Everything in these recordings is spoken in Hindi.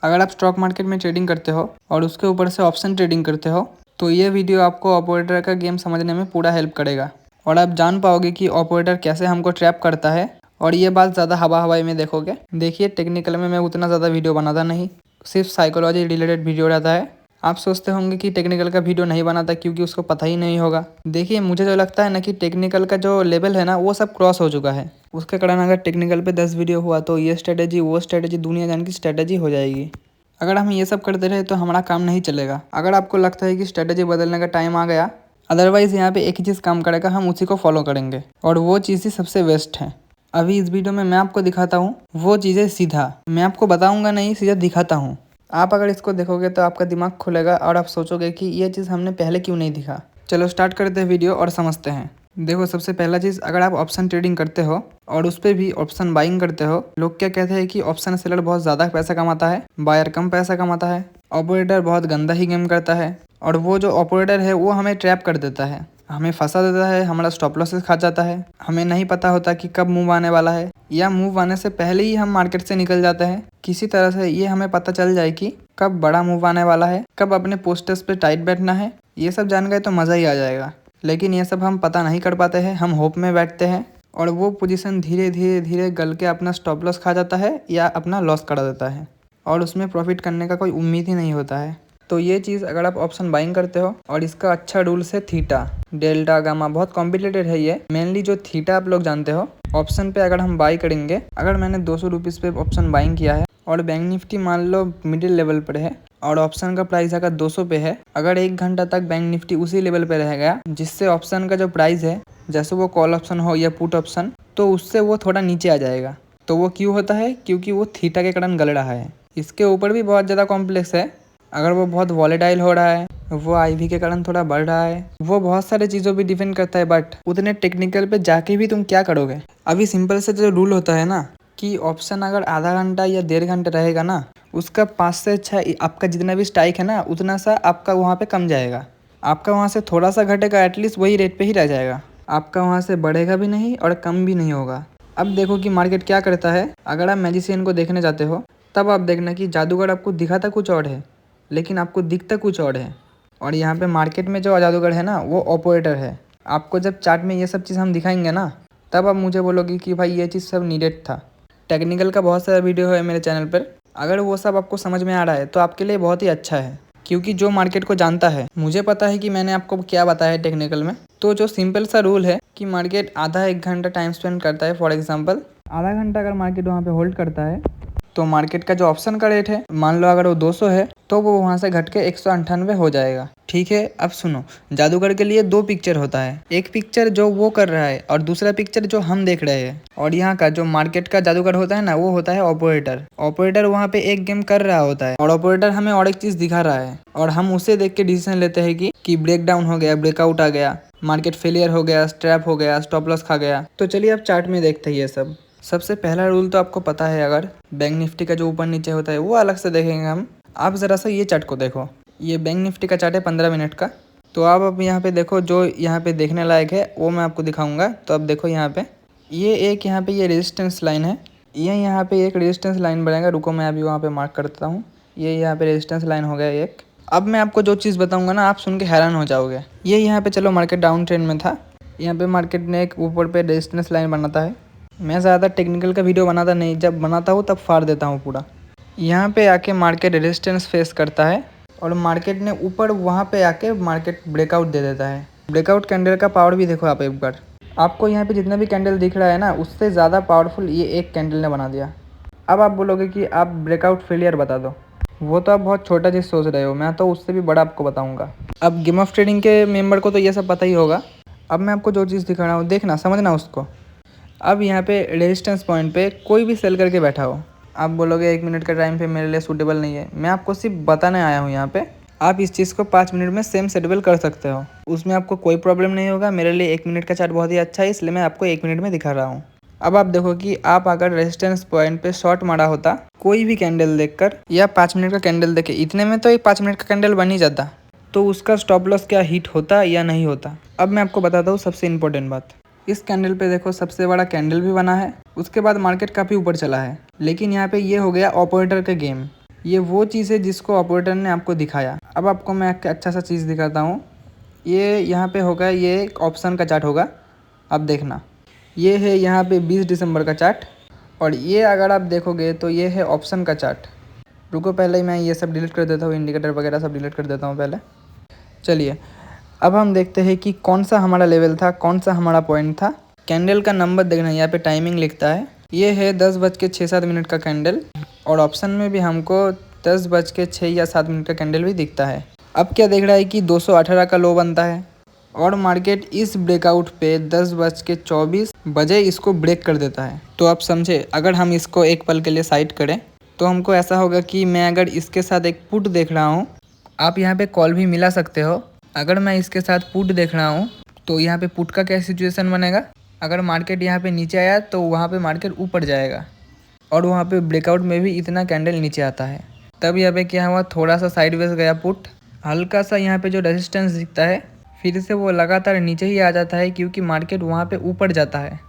अगर आप स्टॉक मार्केट में ट्रेडिंग करते हो और उसके ऊपर से ऑप्शन ट्रेडिंग करते हो तो ये वीडियो आपको ऑपरेटर का गेम समझने में पूरा हेल्प करेगा और आप जान पाओगे कि ऑपरेटर कैसे हमको ट्रैप करता है। और ये बात ज़्यादा हवाई में देखोगे। देखिए, टेक्निकल में मैं उतना ज़्यादा वीडियो बनाता नहीं, सिर्फ साइकोलॉजी रिलेटेड वीडियो रहता है। आप सोचते होंगे कि टेक्निकल का वीडियो नहीं बनाता क्योंकि उसको पता ही नहीं होगा। देखिए, मुझे जो लगता है ना कि टेक्निकल का जो लेवल है ना वो सब क्रॉस हो चुका है। उसके कारण अगर टेक्निकल पे 10 वीडियो हुआ तो ये स्ट्रेटेजी वो स्ट्रेटेजी दुनिया जान की स्ट्रेटेजी हो जाएगी। अगर हम ये सब करते रहे तो हमारा काम नहीं चलेगा। अगर आपको लगता है कि स्ट्रेटेजी बदलने का टाइम आ गया, अदरवाइज़ यहाँ पे एक ही चीज़ काम करेगा, हम उसी को फॉलो करेंगे और वो चीज़ ही सबसे बेस्ट है। अभी इस वीडियो में मैं आपको दिखाता हूँ वो चीज़ें सीधा, मैं आपको बताऊँगा नहीं, सीधा दिखाता हूँ। आप अगर इसको देखोगे तो आपका दिमाग खुलेगा और आप सोचोगे कि ये चीज़ हमने पहले क्यों नहीं दिखा। चलो स्टार्ट करते हैं वीडियो और समझते हैं। देखो, सबसे पहला चीज़, अगर आप ऑप्शन ट्रेडिंग करते हो और उस पर भी ऑप्शन बाइंग करते हो, लोग क्या कहते हैं कि ऑप्शन सेलर बहुत ज़्यादा पैसा कमाता है, बायर कम पैसा कमाता है, ऑपरेटर बहुत गंदा ही गेम करता है और वो जो ऑपरेटर है वो हमें ट्रैप कर देता है, हमें फंसा देता है, हमारा स्टॉप लॉसेस खा जाता है। हमें नहीं पता होता कि कब मूव आने वाला है या मूव आने से पहले ही हम मार्केट से निकल जाते हैं। किसी तरह से ये हमें पता चल जाए कि कब बड़ा मूव आने वाला है, कब अपने पोस्टर्स पे टाइट बैठना है। ये सब जान गए तो मज़ा ही आ जाएगा। लेकिन ये सब हम पता नहीं कर पाते हैं, हम होप में बैठते हैं और वो पोजीशन धीरे धीरे धीरे गल के अपना स्टॉप लॉस खा जाता है या अपना लॉस करा देता है और उसमें प्रॉफिट करने का कोई उम्मीद ही नहीं होता है। तो ये चीज़ अगर आप ऑप्शन बाइंग करते हो और इसका अच्छा रूल्स है थीटा, डेल्टा, गामा, बहुत कॉम्प्लिकेटेड है ये। मेनली जो थीटा आप लोग जानते हो, ऑप्शन पे अगर हम बाई करेंगे, अगर मैंने 200 रुपीज़ पे ऑप्शन बाइंग किया है और बैंक निफ्टी मान लो मिडिल लेवल पर है और ऑप्शन का प्राइस अगर 200 पे है, अगर 1 घंटा तक बैंक निफ्टी उसी लेवल पे रह गया जिससे ऑप्शन का जो प्राइस है, जैसे वो कॉल ऑप्शन हो या पुट ऑप्शन, तो उससे वो थोड़ा नीचे आ जाएगा। तो वो क्यों होता है? क्योंकि वो थीटा के कारण गल रहा है। इसके ऊपर भी बहुत ज़्यादा कॉम्प्लेक्स है। अगर वो बहुत वॉलेटाइल हो रहा है, वो आईवी के कारण थोड़ा बढ़ रहा है, वो बहुत सारे चीज़ों पे डिपेंड करता है। बट उतने टेक्निकल पे जाके भी तुम क्या करोगे? अभी सिंपल से जो रूल होता है ना कि ऑप्शन अगर आधा घंटा या 1.5 घंटा रहेगा ना, उसका 5 से 6 आपका जितना भी स्ट्राइक है ना, उतना सा आपका वहाँ पे कम जाएगा। आपका वहाँ से थोड़ा सा घटेगा, एटलीस्ट वही रेट पे ही रह जाएगा। आपका वहाँ से बढ़ेगा भी नहीं और कम भी नहीं होगा। अब देखो कि मार्केट क्या करता है। अगर आप मैजिशियन को देखने जाते हो तब आप देखना कि जादूगर आपको दिखाता कुछ और है लेकिन आपको दिखता कुछ और है। और यहाँ पे मार्केट में जो जादूगर है ना वो ऑपरेटर है। आपको जब चार्ट में ये सब चीज़ हम दिखाएंगे ना, तब आप मुझे बोलोगे कि भाई ये चीज़ सब नीडेड था। टेक्निकल का बहुत सारा वीडियो है मेरे चैनल पर, अगर वो सब आपको समझ में आ रहा है तो आपके लिए बहुत ही अच्छा है। क्योंकि जो मार्केट को जानता है, मुझे पता है कि मैंने आपको क्या बताया है टेक्निकल में। तो जो सिंपल सा रूल है कि मार्केट आधा 1 घंटा टाइम स्पेंड करता है, फॉर एग्जांपल आधा घंटा अगर मार्केट वहाँ पे होल्ड करता है तो मार्केट का जो ऑप्शन का रेट है, मान लो अगर वो 200 है तो वो वहाँ से घट के 198 हो जाएगा। ठीक है, अब सुनो, जादूगर के लिए 2 पिक्चर होता है। एक पिक्चर जो वो कर रहा है और दूसरा पिक्चर जो हम देख रहे हैं। और यहाँ का जो मार्केट का जादूगर होता है ना, वो होता है ऑपरेटर। ऑपरेटर वहाँ पे एक गेम कर रहा होता है और ऑपरेटर हमें और एक चीज़ दिखा रहा है और हम उसे देख के डिसीजन लेते हैं कि ब्रेक डाउन हो गया, ब्रेकआउट आ गया, मार्केट फेलियर हो गया, स्ट्रैप हो गया, स्टॉप लॉस खा गया। तो चलिए अब चार्ट में देखते हैं ये सब। सबसे पहला रूल तो आपको पता है, अगर बैंक निफ्टी का जो ऊपर नीचे होता है वो अलग से देखेंगे हम। आप ज़रा सा ये चार्ट को देखो, ये बैंक निफ्टी का चार्ट है 15 मिनट का। तो आप अब यहाँ पे देखो, जो यहाँ पे देखने लायक है वो मैं आपको दिखाऊंगा। तो अब देखो यहाँ पे ये एक यहाँ पे ये रेजिस्टेंस लाइन है, ये यहाँ पे एक रेजिस्टेंस लाइन बनेगा। रुको मैं अभी वहाँ पे मार्क करता हूँ। ये यहाँ पे रेजिस्टेंस लाइन हो गया एक। अब मैं आपको जो चीज़ बताऊँगा ना, आप सुन के हैरान हो जाओगे। ये यहाँ पे चलो मार्केट डाउन ट्रेंड में था, यहाँ पे मार्केट ने एक ऊपर पे रेजिस्टेंस लाइन बनाता है। मैं ज़्यादा टेक्निकल का वीडियो बनाता नहीं, जब बनाता हूँ तब फाड़ देता हूँ पूरा। यहाँ पे आके मार्केट रेजिस्टेंस फेस करता है और मार्केट ने ऊपर वहाँ पे आके मार्केट ब्रेकआउट दे देता है। ब्रेकआउट कैंडल का पावर भी देखो आप एक बार। आपको यहाँ पे जितना भी कैंडल दिख रहा है ना, उससे ज़्यादा पावरफुल ये एक कैंडल ने बना दिया। अब आप बोलोगे कि आप ब्रेकआउट फेलियर बता दो, वो तो आप बहुत छोटा चीज़ सोच रहे हो, मैं तो उससे भी बड़ा आपको बताऊँगा। अब गेम ऑफ ट्रेडिंग के मेम्बर को तो ये सब पता ही होगा। अब मैं आपको जो चीज़ दिखा रहा हूँ, देखना, समझना उसको। अब यहाँ पे रेजिस्टेंस पॉइंट पे कोई भी सेल करके बैठा हो, आप बोलोगे 1 मिनट का टाइम पे मेरे लिए सूटेबल नहीं है। मैं आपको सिर्फ बताने आया हूँ यहाँ पे, आप इस चीज़ को 5 मिनट में सेम सेटेबल कर सकते हो, उसमें आपको कोई प्रॉब्लम नहीं होगा। मेरे लिए 1 मिनट का चार्ट बहुत ही अच्छा है, इसलिए मैं आपको 1 मिनट में दिखा रहा हूँ। अब आप देखो कि आप अगर रेजिस्टेंस पॉइंट पे शॉर्ट मारा होता कोई भी कैंडल देखकर या 5 मिनट का कैंडल देखे, इतने में तो एक 5 मिनट का कैंडल बन ही जाता, तो उसका स्टॉप लॉस क्या हिट होता या नहीं होता। अब मैं आपको बताता हूँ सबसे इम्पोर्टेंट बात। इस कैंडल पे देखो सबसे बड़ा कैंडल भी बना है, उसके बाद मार्केट काफ़ी ऊपर चला है, लेकिन यहाँ पे ये हो गया ऑपरेटर का गेम। ये वो चीज़ है जिसको ऑपरेटर ने आपको दिखाया। अब आपको मैं अच्छा सा चीज़ दिखाता हूँ। ये यहाँ पे होगा, ये एक ऑप्शन का चार्ट होगा। अब देखना, ये है यहाँ पे 20 दिसंबर का चार्ट, और ये अगर आप देखोगे तो ये है ऑप्शन का चार्ट। रुको, पहले मैं ये सब डिलीट कर देता हूँ, इंडिकेटर वगैरह सब डिलीट कर देता हूँ पहले। चलिए, अब हम देखते हैं कि कौन सा हमारा लेवल था, कौन सा हमारा पॉइंट था। कैंडल का नंबर देखना, यहाँ पे टाइमिंग लिखता है, ये है 10:06 का कैंडल, और ऑप्शन में भी हमको 10:06 या 7 का कैंडल भी दिखता है। अब क्या देख रहा है कि 218 का लो बनता है, और मार्केट इस ब्रेकआउट पे 10:24 इसको ब्रेक कर देता है। तो आप समझे, अगर हम इसको एक पल के लिए साइड करें तो हमको ऐसा होगा कि मैं अगर इसके साथ एक पुट देख रहा हूँ, आप यहाँ पे कॉल भी मिला सकते हो। अगर मैं इसके साथ पुट देख रहा हूँ तो यहाँ पे पुट का क्या सिचुएशन बनेगा, अगर मार्केट यहाँ पे नीचे आया तो वहाँ पे मार्केट ऊपर जाएगा, और वहाँ पे ब्रेकआउट में भी इतना कैंडल नीचे आता है। तब यहाँ पे क्या हुआ, थोड़ा सा साइडवेज गया पुट, हल्का सा यहाँ पे जो रेजिस्टेंस दिखता है, फिर से वो लगातार नीचे ही आ जाता है, क्योंकि मार्केट वहाँ पे ऊपर जाता है।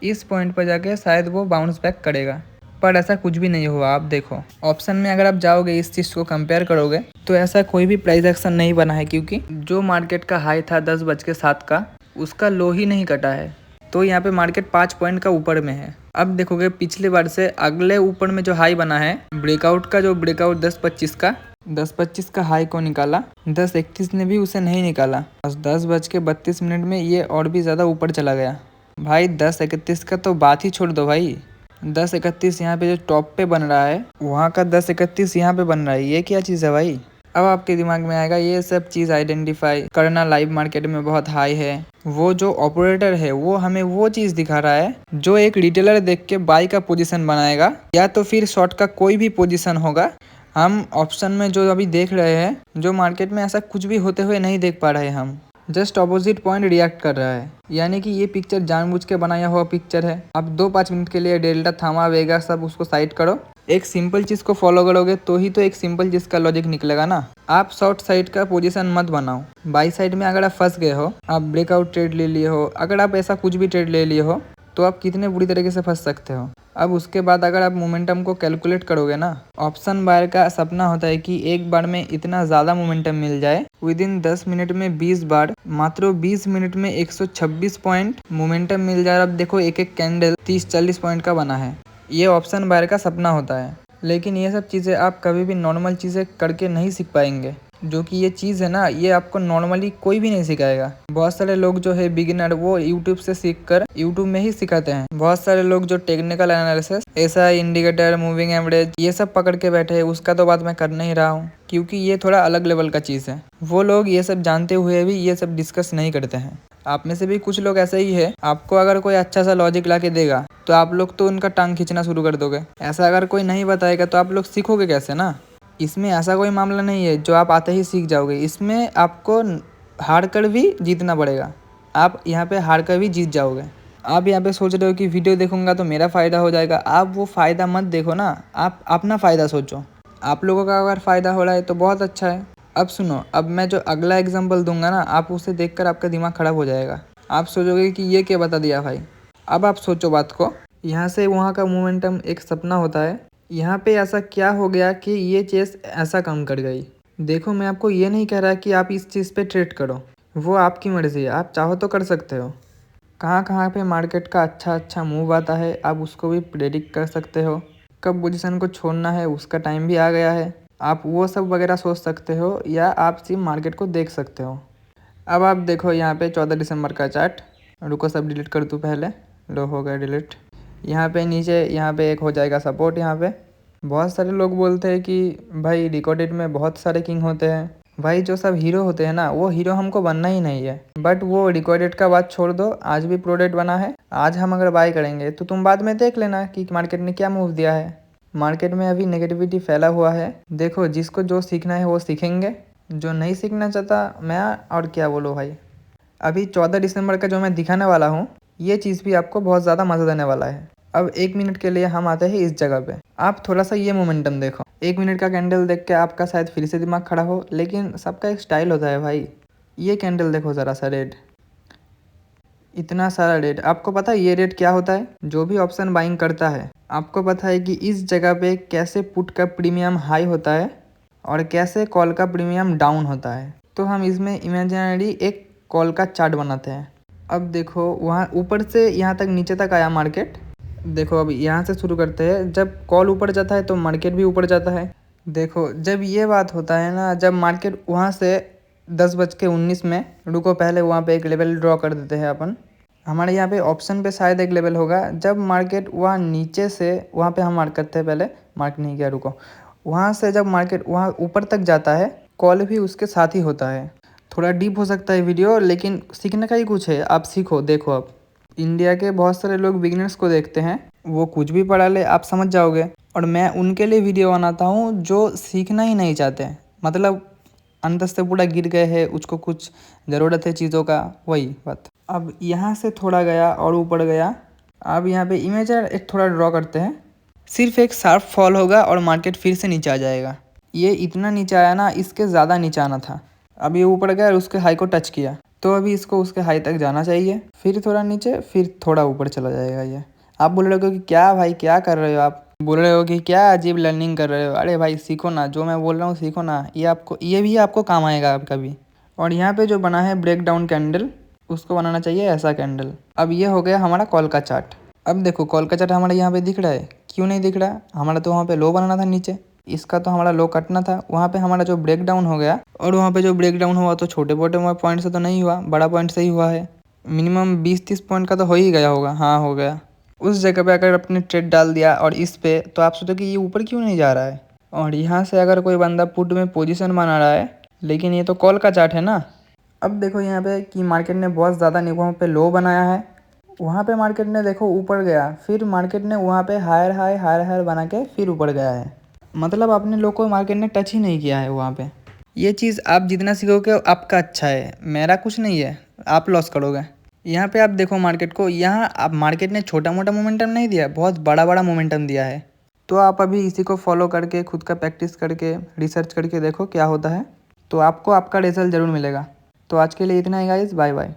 इस पॉइंट पर जाके शायद वो बाउंस बैक करेगा, पर ऐसा कुछ भी नहीं हुआ। आप देखो ऑप्शन में अगर आप जाओगे, इस चीज़ को कंपेयर करोगे तो ऐसा कोई भी प्राइस एक्शन नहीं बना है, क्योंकि जो मार्केट का हाई था 10:07 का, उसका लो ही नहीं कटा है। तो यहाँ पे मार्केट 5 पॉइंट का ऊपर में है। अब देखोगे पिछले बार से अगले ऊपर में जो हाई बना है ब्रेकआउट का, जो ब्रेकआउट 10:25 का हाई को निकाला, 10:31 ने भी उसे नहीं निकाला। 10:32 में ये और भी ज़्यादा ऊपर चला गया। भाई 10:31 का तो बात ही छोड़ दो भाई, 10:31 यहाँ पे जो टॉप पे बन रहा है, वहाँ का 10:31 यहाँ पे बन रहा है, ये क्या चीज़ है भाई। अब आपके दिमाग में आएगा ये सब चीज़ आइडेंटिफाई करना लाइव मार्केट में बहुत हाई है। वो जो ऑपरेटर है वो हमें वो चीज़ दिखा रहा है जो एक रिटेलर देख के बाई का पोजीशन बनाएगा, या तो फिर शॉर्ट का कोई भी पोजीशन होगा। हम ऑप्शन में जो अभी देख रहे हैं, जो मार्केट में ऐसा कुछ भी होते हुए नहीं देख पा रहे, हम जस्ट ऑपोजिट पॉइंट रिएक्ट कर रहा है। यानी कि ये पिक्चर जानबूझ के बनाया हुआ पिक्चर है। अब 2-5 मिनट के लिए डेल्टा थामा वेगा सब उसको साइड करो, एक सिंपल चीज़ को फॉलो करोगे तो ही तो एक सिंपल चीज़ का लॉजिक निकलेगा ना। आप शॉर्ट साइड का पोजीशन मत बनाओ। बाई साइड में अगर आप फंस गए हो, आप ब्रेकआउट ट्रेड ले लिए हो, अगर आप ऐसा कुछ भी ट्रेड ले लिए हो, तो आप कितने बुरी तरीके से फंस सकते हो। अब उसके बाद अगर आप मोमेंटम को कैलकुलेट करोगे ना, ऑप्शन बायर का सपना होता है कि एक बार में इतना ज़्यादा मोमेंटम मिल जाए, विद इन 10 मिनट में 20 बार, मात्र 20 मिनट में 126 पॉइंट मोमेंटम मिल जाए। अब देखो एक एक कैंडल 30-40 पॉइंट का बना है। ये ऑप्शन बायर का सपना होता है, लेकिन ये सब चीज़ें आप कभी भी नॉर्मल चीज़ें करके नहीं सीख पाएंगे। जो कि ये चीज़ है ना, ये आपको नॉर्मली कोई भी नहीं सिखाएगा। बहुत सारे लोग जो है बिगिनर, वो यूट्यूब से सीखकर यूट्यूब में ही सिखाते हैं। बहुत सारे लोग जो टेक्निकल एनालिसिस, ऐसा इंडिकेटर, मूविंग एवरेज, ये सब पकड़ के बैठे हैं, उसका तो बात मैं कर नहीं रहा हूँ, क्योंकि ये थोड़ा अलग लेवल का चीज़ है। वो लोग ये सब जानते हुए भी ये सब डिस्कस नहीं करते हैं। आप में से भी कुछ लोग ऐसे ही है, आपको अगर कोई अच्छा सा लॉजिक ला के देगा तो आप लोग तो उनका टांग खींचना शुरू कर दोगे। ऐसा अगर कोई नहीं बताएगा तो आप लोग सीखोगे कैसे ना। इसमें ऐसा कोई मामला नहीं है जो आप आते ही सीख जाओगे, इसमें आपको हार कर भी जीतना पड़ेगा। आप यहाँ पे हार कर भी जीत जाओगे। आप यहाँ पे सोच रहे हो कि वीडियो देखूंगा तो मेरा फ़ायदा हो जाएगा, आप वो फ़ायदा मत देखो ना, आप अपना फ़ायदा सोचो। आप लोगों का अगर फ़ायदा हो रहा है तो बहुत अच्छा है। अब सुनो, अब मैं जो अगला एग्जाम्पल दूंगा ना, आप उसे देखकर आपका दिमाग खराब हो जाएगा। आप सोचोगे कि ये क्या बता दिया भाई। अब आप सोचो बात को, यहाँ से वहाँ का मोमेंटम एक सपना होता है, यहाँ पे ऐसा क्या हो गया कि ये चीज़ ऐसा काम कर गई। देखो मैं आपको ये नहीं कह रहा कि आप इस चीज़ पे ट्रेड करो, वो आपकी मर्ज़ी है, आप चाहो तो कर सकते हो। कहाँ कहाँ पे मार्केट का अच्छा मूव आता है, आप उसको भी प्रेडिक्ट कर सकते हो। कब पोजीशन को छोड़ना है उसका टाइम भी आ गया है, आप वो सब वगैरह सोच सकते हो, या आप सिर्फ मार्केट को देख सकते हो। अब आप देखो यहाँ पे 14 दिसंबर का चार्ट, रुको सब डिलीट कर दूँ पहले, लो हो गया डिलीट। यहाँ पे नीचे यहाँ पे एक हो जाएगा सपोर्ट। यहाँ पे बहुत सारे लोग बोलते हैं कि भाई रिकॉर्डेड में बहुत सारे किंग होते हैं। भाई जो सब हीरो होते हैं ना, वो हीरो हमको बनना ही नहीं है। बट वो रिकॉर्डेड का बात छोड़ दो, आज भी प्रोडक्ट बना है, आज हम अगर बाय करेंगे तो तुम बाद में देख लेना कि मार्केट ने क्या मूव दिया है। मार्केट में अभी नेगेटिविटी फैला हुआ है। देखो जिसको जो सीखना है वो सीखेंगे, जो नहीं सीखना चाहता मैं और क्या बोलूँ भाई। अभी 14 दिसंबर का जो मैं दिखाने वाला हूँ, ये चीज़ भी आपको बहुत ज़्यादा मज़ा देने वाला है। अब 1 मिनट के लिए हम आते हैं इस जगह पे। आप थोड़ा सा ये मोमेंटम देखो, 1 मिनट का कैंडल देख के आपका शायद फिर से दिमाग खड़ा हो, लेकिन सबका एक स्टाइल होता है भाई। ये कैंडल देखो ज़रा सा, रेड, इतना सारा रेड। आपको पता है ये रेड क्या होता है? जो भी ऑप्शन बाइंग करता है आपको पता है कि इस जगह पे कैसे पुट का प्रीमियम हाई होता है और कैसे कॉल का प्रीमियम डाउन होता है। तो हम इसमें इमेजिनरी एक कॉल का चार्ट बनाते हैं। अब देखो वहाँ ऊपर से यहाँ तक नीचे तक आया मार्केट। देखो अब यहाँ से शुरू करते हैं। जब कॉल ऊपर जाता है तो मार्केट भी ऊपर जाता है। देखो जब ये बात होता है ना, जब मार्केट वहाँ से 10:19 में, रुको पहले वहाँ पे एक लेवल ड्रॉ कर देते हैं अपन। हमारे यहाँ पे ऑप्शन पे शायद एक लेवल होगा। जब मार्केट वहाँ नीचे से, वहाँ पे हम मार्क करते हैं, पहले मार्क नहीं किया, रुको। वहाँ से जब मार्केट वहाँ ऊपर तक जाता है, कॉल भी उसके साथ ही होता है। थोड़ा डीप हो सकता है वीडियो, लेकिन सीखने का ही कुछ है। आप सीखो। देखो अब इंडिया के बहुत सारे लोग बिगिनर्स को देखते हैं, वो कुछ भी पढ़ा ले आप समझ जाओगे। और मैं उनके लिए वीडियो बनाता हूँ जो सीखना ही नहीं चाहते, मतलब अंदर से पूरा गिर गए हैं, उसको कुछ ज़रूरत है चीज़ों का, वही बात। अब यहाँ से थोड़ा गया और ऊपर गया। अब यहाँ पे इमेजर एक थोड़ा ड्रॉ करते हैं। सिर्फ एक शार्प फॉल होगा और मार्केट फिर से नीचे आ जाएगा। ये इतना नीचे आया ना, इसके ज़्यादा नीचे आना था। अब ये ऊपर गया और उसके हाई को टच किया, तो अभी इसको उसके हाई तक जाना चाहिए। फिर थोड़ा नीचे, फिर थोड़ा ऊपर चला जाएगा ये। आप बोल रहे हो कि क्या भाई क्या कर रहे हो, आप बोल रहे हो कि क्या अजीब लर्निंग कर रहे हो। अरे भाई सीखो ना, जो मैं बोल रहा हूँ सीखो ना, ये भी आपको काम आएगा कभी। और यहाँ पे जो बना है ब्रेक डाउन कैंडल, उसको बनाना चाहिए ऐसा कैंडल। अब ये हो गया हमारा कॉल का चार्ट। अब देखो कॉल का चार्ट हमारे यहाँ पे दिख रहा है, क्यों नहीं दिख रहा? हमारा तो वहाँ पे लो बनाना था नीचे, इसका तो हमारा लो कटना था। वहाँ पे हमारा जो ब्रेक डाउन हो गया, और वहाँ पे जो ब्रेक डाउन हुआ तो छोटे मोटे पॉइंट से तो नहीं हुआ, बड़ा पॉइंट से ही हुआ है। मिनिमम 20-30 पॉइंट का तो हो ही गया होगा। हाँ हो गया। उस जगह पे अगर अपने ट्रेड डाल दिया और इस पे, तो आप सोचो कि ये ऊपर क्यों नहीं जा रहा है। और यहाँ से अगर कोई बंदा पुट में पोजीशन बना रहा है, लेकिन ये तो कॉल का चार्ट है ना। अब देखो यहाँ पे कि मार्केट ने बहुत ज़्यादा वहाँ पे लो बनाया है। वहाँ पे मार्केट ने देखो ऊपर गया, फिर मार्केट ने वहाँ पे हायर बना के फिर ऊपर गया है। मतलब अपने लो को मार्केट ने टच ही नहीं किया है वहाँ पे। ये चीज़ आप जितना सीखोगे आपका अच्छा है, मेरा कुछ नहीं है, आप लॉस करोगे। यहाँ पे आप देखो मार्केट को, यहाँ आप मार्केट ने छोटा मोटा मोमेंटम नहीं दिया, बहुत बड़ा बड़ा मोमेंटम दिया है। तो आप अभी इसी को फॉलो करके, खुद का प्रैक्टिस करके, रिसर्च करके देखो क्या होता है, तो आपको आपका रिजल्ट ज़रूर मिलेगा। तो आज के लिए इतना ही गाइस, बाय बाय।